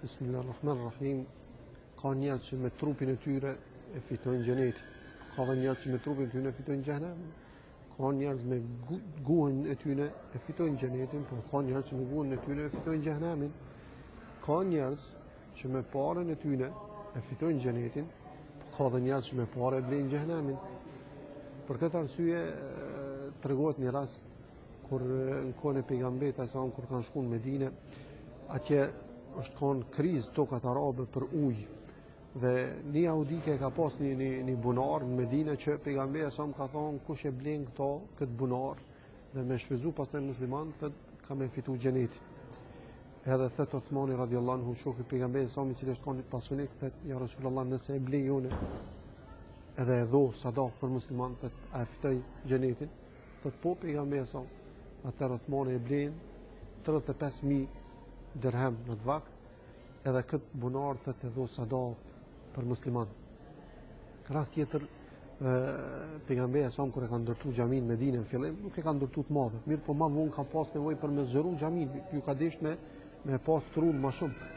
Bismillahirrahmanirrahim. Ka njerëz që me trupin e tyre e fitojnë xhenetin. Ka dhe njerëz që me trupin e tyre e fitojnë xhenemin. Ka njerëz me guën e tyre e fitojnë xhenetin, por ka njerëz që me guën e tyre e fitojnë xhenemin. Ka njerëz që me parën e tyre e fitojnë xhenetin, por ka dhe njerëz që me parë e blejnë xhenemin. Për këtë arsye tregohet një rast kur në kohën e pejgamberit sa kur kanë shkuar në Medinë, atje është konë krizë tokat arabe për ujë dhe një jaudike ka pas një bunar në Medinë që pejgamberi sa më ka thonë kush e blen këtë bunar dhe me shfryzu pastaj musliman ka me fitu xhenetin. Edhe thët Uthmani radiallahu anhu shoku i pejgamberit sa më i cili është konë pasunik thët ja Rasulullah nëse e blej unë edhe e dho sadak për musliman thët a e fitoj xhenetin. Thët po pejgamberi sa atëherë Uthmani e blen 35.000 dirhem në të vakt, edhe këtë bunar thët e dho sadak për musliman. Rast tjetër, pejgamberi sa kur e ka ndërtu xhamin në Medinë në fillim, nuk e ka ndërtu të madhe, mirë po ma vonë ka pas nevojë për me zgjeru xhamin, ju ka desh me pas trull më shumë.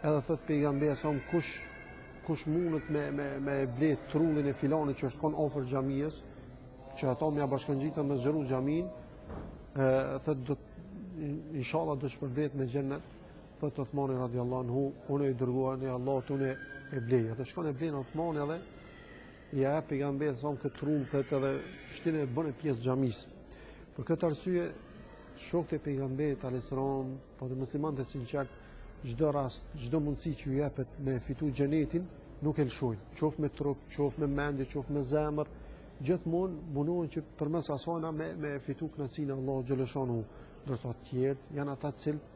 Edhe thët pejgamberi sa kush mundet me blet trullin e filanit që është konë afër xhamisë, që ato me ja bashkangjitën me zgjeru xhamin, thët do inshallah do shpërblet me xhennet. Thët Uthmani radiallahu anhu, unë e dërguar në Allah, unë e blej. Atë shkon e blej në Uthmani edhe, ja e pejgamberi sa këtë trull, thët edhe shtin e bën e pjesë xhamisë. Për këtë arsye, shokët e pejgamberit alayhis salam, po dhe muslimanët e sinqert, çdo rast, çdo mundësi që ju jepet me fitu xhenetin, nuk e lëshojnë. Qoftë me trup, qoftë me mendje, qoftë me zemër, gjithmonë munohen që përmes asaj me fitu kënaqësinë e Allahut xhaleshanu. Ndërsa të tjerët janë ata të cilët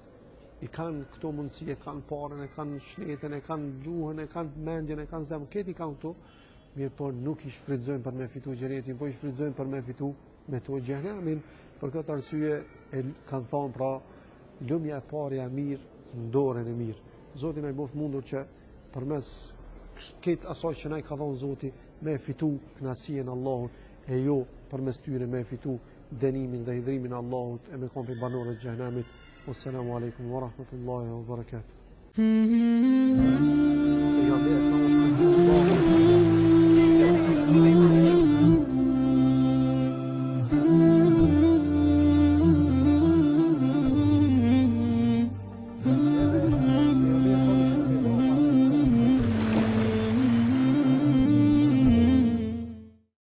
i kanë këto mundësi, e kanë parën, e kanë shnetën, e kanë gjuhën, e kanë mendjen, e kanë zemrën, këtë i kanë këto, mirë po nuk i shfrytëzojnë për me fitu xhenetin, po i shfrytëzojnë për me fitu me to xhenemin. Për këtë arsye e kanë thonë pra lëmja e parë e mirë në dorën e mirë. Zoti na i bof mundur që përmes këtë asaj që na i ka dhënë Zoti me fitu kënaqësinë e Allahut e jo përmes tyre me fitu dënimin dhe hidhrimin e Allahut e me kompi banorët e xhenemit. Wassalamu alaikum wa rahmatullahi wa barakatuh.